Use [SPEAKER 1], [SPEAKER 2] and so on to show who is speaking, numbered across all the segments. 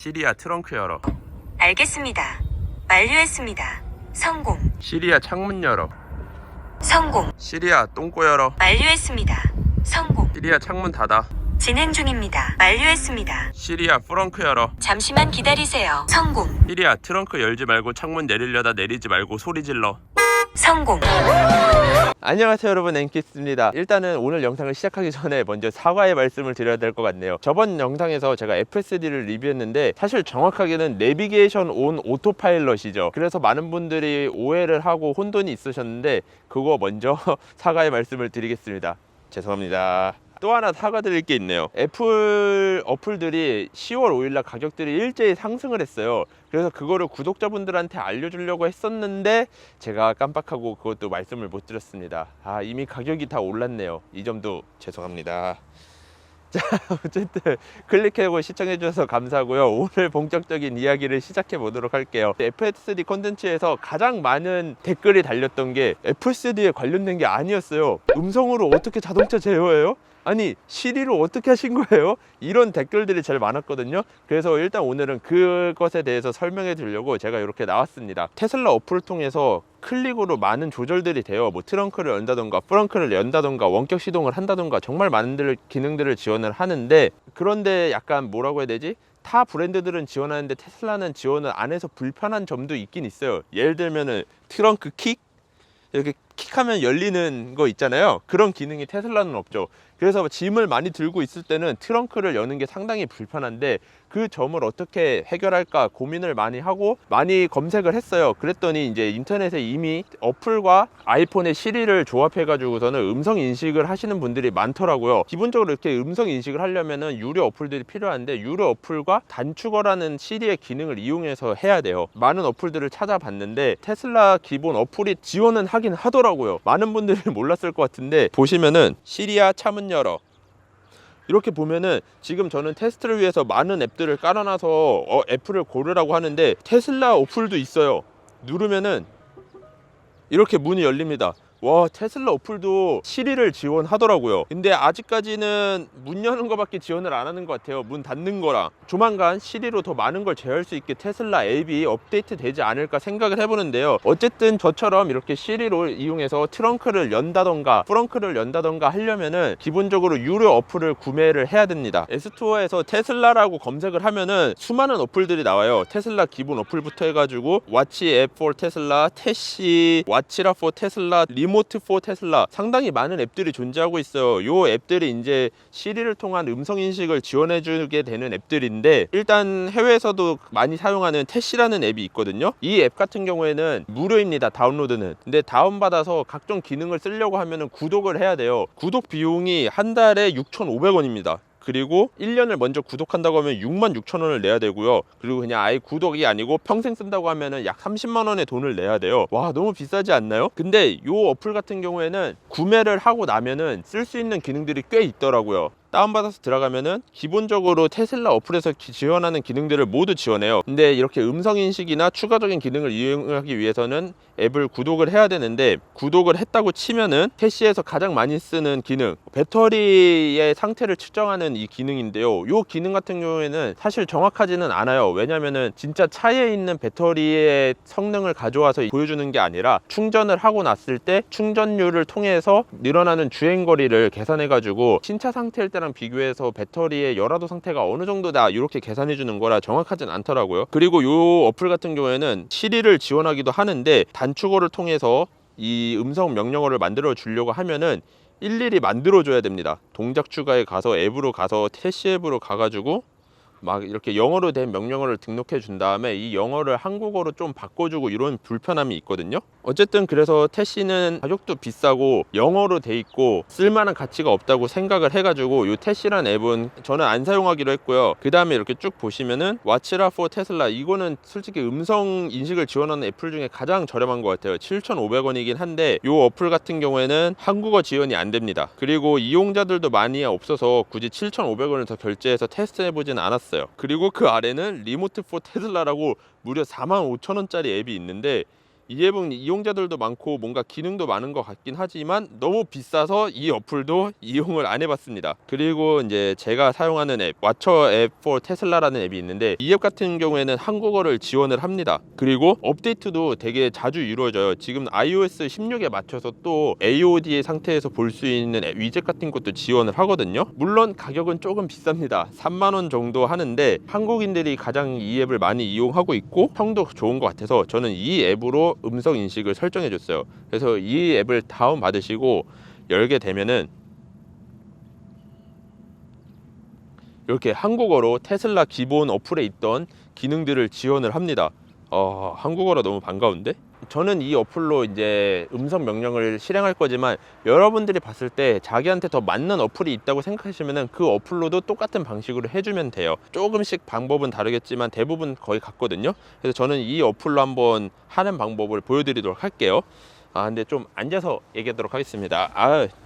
[SPEAKER 1] 시리아 트렁크 열어.
[SPEAKER 2] 알겠습니다. 완료했습니다. 성공.
[SPEAKER 1] 시리아 창문 열어.
[SPEAKER 2] 성공.
[SPEAKER 1] 시리아 똥꼬 열어.
[SPEAKER 2] 완료했습니다. 성공.
[SPEAKER 1] 시리아 창문 닫아.
[SPEAKER 2] 진행 중입니다. 완료했습니다.
[SPEAKER 1] 시리아 프렁크 열어.
[SPEAKER 2] 잠시만 기다리세요. 성공.
[SPEAKER 1] 시리아 트렁크 열지 말고 창문 내리려다 내리지 말고 소리 질러.
[SPEAKER 2] 성공.
[SPEAKER 3] 안녕하세요 여러분, 앵키스입니다. 일단은 오늘 영상을 시작하기 전에 먼저 사과의 말씀을 드려야 될 것 같네요. 저번 영상에서 제가 FSD를 리뷰했는데 사실 정확하게는 내비게이션 온 오토파일럿이죠. 그래서 많은 분들이 오해를 하고 혼돈이 있으셨는데 그거 먼저 사과의 말씀을 드리겠습니다. 죄송합니다. 또 하나 사과드릴 게 있네요. 애플 어플들이 10월 5일날 가격들이 일제히 상승을 했어요. 그래서 그거를 구독자분들한테 알려주려고 했었는데 제가 깜빡하고 그것도 말씀을 못 드렸습니다. 이미 가격이 다 올랐네요. 이 점도 죄송합니다. 자, 어쨌든 클릭하고 시청해 주셔서 감사하고요. 오늘 본격적인 이야기를 시작해 보도록 할게요. FSD 콘텐츠에서 가장 많은 댓글이 달렸던 게 FSD에 관련된 게 아니었어요. 음성으로 어떻게 자동차 제어해요? 아니, 시리로 어떻게 하신 거예요? 이런 댓글들이 제일 많았거든요. 그래서 일단 오늘은 그것에 대해서 설명해 드리려고 제가 이렇게 나왔습니다. 테슬라 어플을 통해서 클릭으로 많은 조절들이 돼요. 뭐 트렁크를 연다던가 프렁크를 연다던가 원격 시동을 한다던가 정말 많은 기능들을 지원을 하는데, 그런데 약간 뭐라고 해야 되지? 타 브랜드들은 지원하는데 테슬라는 지원을 안 해서 불편한 점도 있긴 있어요. 예를 들면은 트렁크 킥? 이렇게 킥하면 열리는 거 있잖아요. 그런 기능이 테슬라는 없죠. 그래서 짐을 많이 들고 있을 때는 트렁크를 여는 게 상당히 불편한데, 그 점을 어떻게 해결할까 고민을 많이 하고 많이 검색을 했어요. 그랬더니 이제 인터넷에 이미 어플과 아이폰의 시리를 조합해 가지고서는 음성 인식을 하시는 분들이 많더라고요. 기본적으로 이렇게 음성 인식을 하려면은 유료 어플들이 필요한데, 유료 어플과 단축어라는 시리의 기능을 이용해서 해야 돼요. 많은 어플들을 찾아봤는데 테슬라 기본 어플이 지원은 하긴 하더라고요. 많은 분들이 몰랐을 것 같은데, 보시면은 시리아 차문 열어, 이렇게 보면은 지금 저는 테스트를 위해서 많은 앱들을 깔아놔서 애플을 고르라고 하는데 테슬라 어플도 있어요. 누르면은 이렇게 문이 열립니다. 와, 테슬라 어플도 시리를 지원하더라고요. 근데 아직까지는 문 여는 거밖에 지원을 안 하는 것 같아요. 문 닫는 거랑. 조만간 시리로 더 많은 걸 제어할 수 있게 테슬라 앱이 업데이트 되지 않을까 생각을 해보는데요. 어쨌든 저처럼 이렇게 시리로 이용해서 트렁크를 연다던가 프렁크를 연다던가 하려면은 기본적으로 유료 어플을 구매를 해야 됩니다. 앱스토어에서 테슬라라고 검색을 하면은 수많은 어플들이 나와요. 테슬라 기본 어플부터 해가지고 왓치 앱 for 테슬라, 태시, 왓치라 for 테슬라, 리모트 포 테슬라, 상당히 많은 앱들이 존재하고 있어요. 요 앱들이 이제 시리를 통한 음성 인식을 지원해 주게 되는 앱들인데, 일단 해외에서도 많이 사용하는 태시라는 앱이 있거든요. 이 앱 같은 경우에는 무료입니다, 다운로드는. 근데 다운받아서 각종 기능을 쓰려고 하면은 구독을 해야 돼요. 구독 비용이 한 달에 6,500원입니다. 그리고 1년을 먼저 구독한다고 하면 66,000원을 내야 되고요. 그리고 그냥 아예 구독이 아니고 평생 쓴다고 하면은 약 30만 원의 돈을 내야 돼요. 와, 너무 비싸지 않나요? 근데 이 어플 같은 경우에는 구매를 하고 나면은 쓸 수 있는 기능들이 꽤 있더라고요. 다운받아서 들어가면은 기본적으로 테슬라 어플에서 지원하는 기능들을 모두 지원해요. 근데 이렇게 음성인식이나 추가적인 기능을 이용하기 위해서는 앱을 구독을 해야 되는데, 구독을 했다고 치면은 태시에서 가장 많이 쓰는 기능, 배터리의 상태를 측정하는 이 기능인데요. 이 기능 같은 경우에는 사실 정확하지는 않아요. 왜냐면은 진짜 차에 있는 배터리의 성능을 가져와서 보여주는 게 아니라 충전을 하고 났을 때 충전율을 통해서 늘어나는 주행거리를 계산해 가지고 신차 상태일 때랑 비교해서 배터리의 열화도 상태가 어느 정도다 이렇게 계산해 주는 거라 정확하진 않더라고요. 그리고 이 어플 같은 경우에는 시리를 지원하기도 하는데, 단축어를 통해서 이 음성 명령어를 만들어 주려고 하면은 일일이 만들어 줘야 됩니다. 동작 추가에 가서 앱으로 가서 태시 앱으로 가가지고 막 이렇게 영어로 된 명령어를 등록해 준 다음에 이 영어를 한국어로 좀 바꿔주고, 이런 불편함이 있거든요. 어쨌든 그래서 태시는 가격도 비싸고 영어로 돼 있고 쓸만한 가치가 없다고 생각을 해가지고 이 태시란 앱은 저는 안 사용하기로 했고요. 그 다음에 이렇게 쭉 보시면은 왓치라 포 테슬라, 이거는 솔직히 음성 인식을 지원하는 애플 중에 가장 저렴한 것 같아요. 7,500원이긴 한데 이 어플 같은 경우에는 한국어 지원이 안 됩니다. 그리고 이용자들도 많이 없어서 굳이 7,500원을 더 결제해서 테스트해보지는 않았어요. 그리고 그 아래는 리모트 포 테슬라라고 무려 45,000원짜리 앱이 있는데, 이 앱은 이용자들도 많고 뭔가 기능도 많은 것 같긴 하지만 너무 비싸서 이 어플도 이용을 안 해봤습니다. 그리고 이제 제가 사용하는 앱 왓처 앱 for 테슬라라는 앱이 있는데 이 앱 같은 경우에는 한국어를 지원을 합니다. 그리고 업데이트도 되게 자주 이루어져요. 지금 iOS 16에 맞춰서 또 AOD의 상태에서 볼 수 있는 위젯 같은 것도 지원을 하거든요. 물론 가격은 조금 비쌉니다. 3만 원 정도 하는데 한국인들이 가장 이 앱을 많이 이용하고 있고 평도 좋은 것 같아서 저는 이 앱으로 음성 인식을 설정해 줬어요. 그래서 이 앱을 다운 받으시고 열게 되면은 이렇게 한국어로 테슬라 기본 어플에 있던 기능들을 지원을 합니다. 한국어라 너무 반가운데? 저는 이 어플로 이제 음성 명령을 실행할 거지만 여러분들이 봤을 때 자기한테 더 맞는 어플이 있다고 생각하시면 그 어플로도 똑같은 방식으로 해주면 돼요. 조금씩 방법은 다르겠지만 대부분 거의 같거든요. 그래서 저는 이 어플로 한번 하는 방법을 보여드리도록 할게요. 근데 좀 앉아서 얘기하도록 하겠습니다.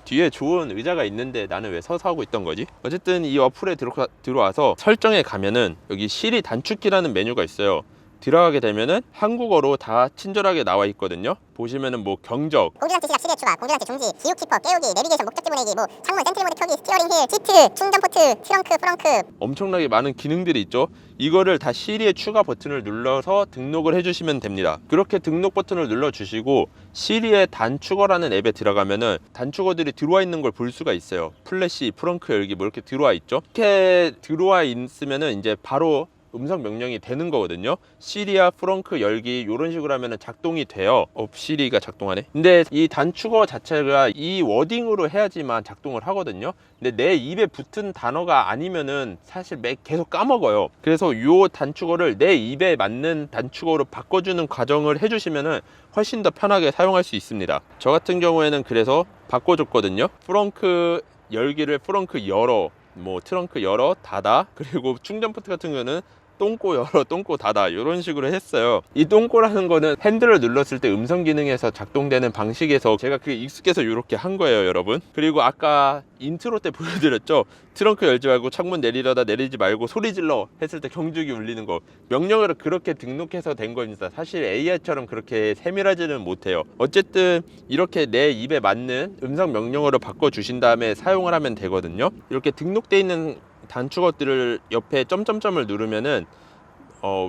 [SPEAKER 3] 뒤에 좋은 의자가 있는데 나는 왜 서서 하고 있던 거지? 어쨌든 이 어플에 들어와서 설정에 가면은 여기 시리 단축키라는 메뉴가 있어요. 들어가게 되면은 한국어로 다 친절하게 나와 있거든요. 보시면은 뭐 경적,
[SPEAKER 4] 공조장치 시작 시대 추가, 공조장치 종지, 기후 키퍼, 깨우기, 내비게이션 목적지 보내기, 뭐 창문, 센트리 모드 켜기, 스티어링 휠, 시트, 충전 포트, 트렁크, 프렁크
[SPEAKER 3] 엄청나게 많은 기능들이 있죠. 이거를 다 시리의 추가 버튼을 눌러서 등록을 해주시면 됩니다. 그렇게 등록 버튼을 눌러주시고 시리의 단축어라는 앱에 들어가면은 단축어들이 들어와 있는 걸 볼 수가 있어요. 플래시, 프렁크 열기 뭐 이렇게 들어와 있죠. 이렇게 들어와 있으면은 이제 바로 음성 명령이 되는 거거든요. 시리아 프렁크 열기 이런 식으로 하면 작동이 돼요. 시리가 작동하네. 근데 이 단축어 자체가 이 워딩으로 해야지만 작동을 하거든요. 근데 내 입에 붙은 단어가 아니면은 사실 계속 까먹어요. 그래서 이 단축어를 내 입에 맞는 단축어로 바꿔주는 과정을 해주시면은 훨씬 더 편하게 사용할 수 있습니다. 저 같은 경우에는 그래서 바꿔줬거든요. 프렁크 열기를 프렁크 열어, 뭐 트렁크 열어 닫아, 그리고 충전 포트 같은 경우는 똥꼬 열어 똥꼬 닫아 이런 식으로 했어요. 이 똥꼬라는 거는 핸들을 눌렀을 때 음성 기능에서 작동되는 방식에서 제가 그게 익숙해서 이렇게 한 거예요, 여러분. 그리고 아까 인트로 때 보여드렸죠. 트렁크 열지 말고 창문 내리려다 내리지 말고 소리 질러 했을 때 경적이 울리는 거, 명령어를 그렇게 등록해서 된 겁니다. 사실 AI처럼 그렇게 세밀하지는 못해요. 어쨌든 이렇게 내 입에 맞는 음성 명령어를 바꿔주신 다음에 사용을 하면 되거든요. 이렇게 등록되어 있는 단축어들을 옆에 점점점을 누르면은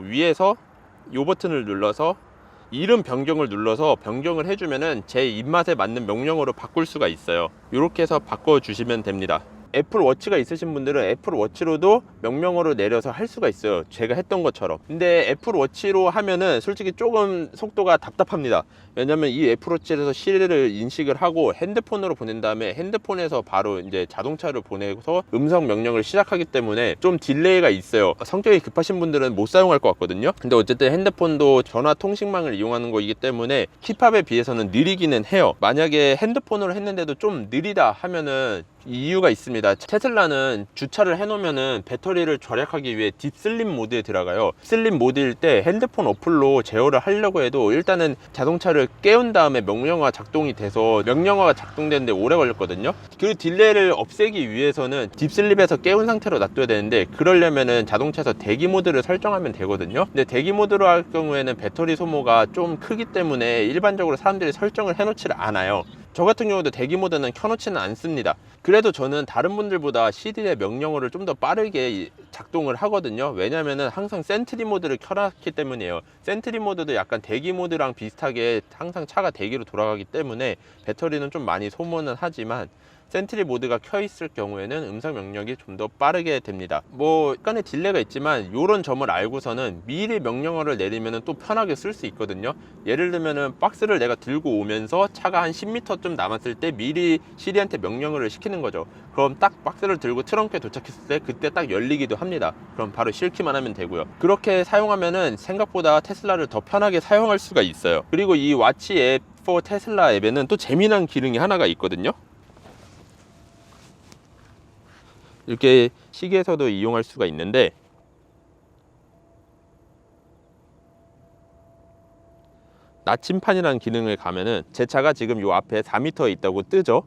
[SPEAKER 3] 위에서 요 버튼을 눌러서 이름 변경을 눌러서 변경을 해주면은 제 입맛에 맞는 명령어로 바꿀 수가 있어요. 이렇게 해서 바꿔주시면 됩니다. 애플워치가 있으신 분들은 애플워치로도 명령어로 내려서 할 수가 있어요. 제가 했던 것처럼. 근데 애플워치로 하면은 솔직히 조금 속도가 답답합니다. 왜냐면 이 애플워치에서 시리를 인식을 하고 핸드폰으로 보낸 다음에 핸드폰에서 바로 이제 자동차를 보내서 음성 명령을 시작하기 때문에 좀 딜레이가 있어요. 성격이 급하신 분들은 못 사용할 것 같거든요. 근데 어쨌든 핸드폰도 전화 통신망을 이용하는 거이기 때문에 킵합에 비해서는 느리기는 해요. 만약에 핸드폰으로 했는데도 좀 느리다 하면은 이유가 있습니다. 테슬라는 주차를 해놓으면은 배터리를 절약하기 위해 딥슬립 모드에 들어가요. 슬립 모드일 때 핸드폰 어플로 제어를 하려고 해도 일단은 자동차를 깨운 다음에 명령어가 작동이 돼서 명령어가 작동되는데 오래 걸렸거든요. 그 딜레이를 없애기 위해서는 딥슬립에서 깨운 상태로 놔둬야 되는데 그러려면은 자동차에서 대기 모드를 설정하면 되거든요. 근데 대기 모드로 할 경우에는 배터리 소모가 좀 크기 때문에 일반적으로 사람들이 설정을 해놓지를 않아요. 저 같은 경우도 대기 모드는 켜놓지는 않습니다. 그래도 저는 다른 분들보다 CD의 명령어를 좀 더 빠르게 작동을 하거든요. 왜냐면은 항상 센트리 모드를 켜놨기 때문이에요. 센트리 모드도 약간 대기 모드랑 비슷하게 항상 차가 대기로 돌아가기 때문에 배터리는 좀 많이 소모는 하지만 센트리 모드가 켜 있을 경우에는 음성 명령이 좀 더 빠르게 됩니다. 뭐 약간의 딜레이가 있지만 이런 점을 알고서는 미리 명령어를 내리면 또 편하게 쓸 수 있거든요. 예를 들면은 박스를 내가 들고 오면서 차가 한 10m쯤 남았을 때 미리 시리한테 명령어를 시키는 거죠. 그럼 딱 박스를 들고 트렁크에 도착했을 때 그때 딱 열리기도 합니다. 그럼 바로 싣기만 하면 되고요. 그렇게 사용하면은 생각보다 테슬라를 더 편하게 사용할 수가 있어요. 그리고 이 왓치 앱 for 테슬라 앱에는 또 재미난 기능이 하나가 있거든요. 이렇게 시계에서도 이용할 수가 있는데 나침판이라는 기능을 가면은 제 차가 지금 요 앞에 4m에 있다고 뜨죠.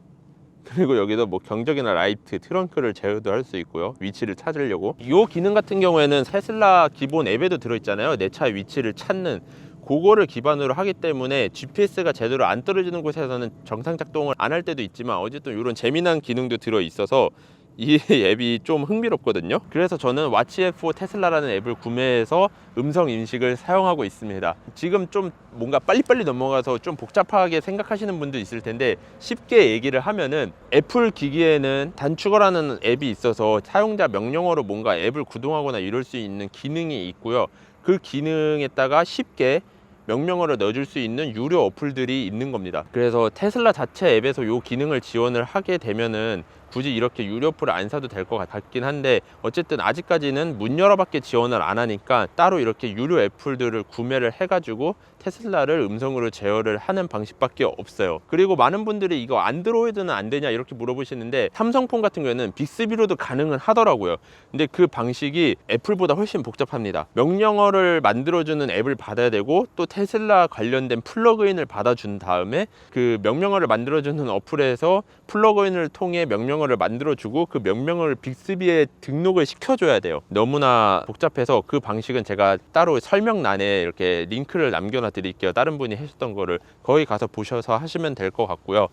[SPEAKER 3] 그리고 여기도 뭐 경적이나 라이트, 트렁크를 제어도 할 수 있고요. 위치를 찾으려고. 이 기능 같은 경우에는 테슬라 기본 앱에도 들어있잖아요. 내 차 위치를 찾는 그거를 기반으로 하기 때문에 GPS가 제대로 안 떨어지는 곳에서는 정상 작동을 안 할 때도 있지만 어쨌든 이런 재미난 기능도 들어 있어서 이 앱이 좀 흥미롭거든요. 그래서 저는 와치4 테슬라라는 앱을 구매해서 음성 인식을 사용하고 있습니다. 지금 좀 뭔가 빨리빨리 넘어가서 좀 복잡하게 생각하시는 분도 있을 텐데 쉽게 얘기를 하면은 애플 기기에는 단축어라는 앱이 있어서 사용자 명령어로 뭔가 앱을 구동하거나 이럴 수 있는 기능이 있고요. 그 기능에다가 쉽게 명령어를 넣어줄 수 있는 유료 어플들이 있는 겁니다. 그래서 테슬라 자체 앱에서 이 기능을 지원을 하게 되면은 굳이 이렇게 유료 어플을 안 사도 될 것 같긴 한데 어쨌든 아직까지는 문 열어밖에 지원을 안 하니까 따로 이렇게 유료 애플들을 구매를 해가지고 테슬라를 음성으로 제어를 하는 방식밖에 없어요. 그리고 많은 분들이 이거 안드로이드는 안 되냐 이렇게 물어보시는데 삼성폰 같은 경우에는 빅스비로도 가능은 하더라고요. 근데 그 방식이 애플보다 훨씬 복잡합니다. 명령어를 만들어주는 앱을 받아야 되고 또 테슬라 관련된 플러그인을 받아준 다음에 그 명령어를 만들어주는 어플에서 플러그인을 통해 명령어를 만들어주고 그 명령어를 빅스비에 등록을 시켜줘야 돼요. 너무나 복잡해서 그 방식은 제가 따로 설명란에 이렇게 링크를 남겨놔 드릴게요. 다른 분이 하셨던 거를 거기 가서 보셔서 하시면 될 것 같고요.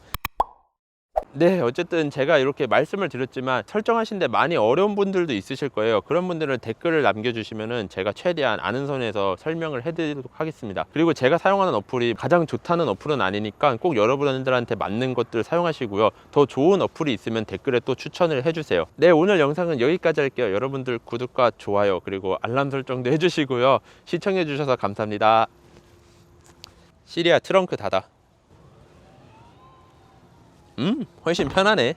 [SPEAKER 3] 네, 어쨌든 제가 이렇게 말씀을 드렸지만 설정하시는데 많이 어려운 분들도 있으실 거예요. 그런 분들은 댓글을 남겨주시면은 제가 최대한 아는 선에서 설명을 해드리도록 하겠습니다. 그리고 제가 사용하는 어플이 가장 좋다는 어플은 아니니까 꼭 여러분들한테 맞는 것들 사용하시고요. 더 좋은 어플이 있으면 댓글에 또 추천을 해주세요. 네, 오늘 영상은 여기까지 할게요. 여러분들 구독과 좋아요 그리고 알람 설정도 해주시고요. 시청해주셔서 감사합니다. 시리아 트렁크 닫아. 훨씬 편하네.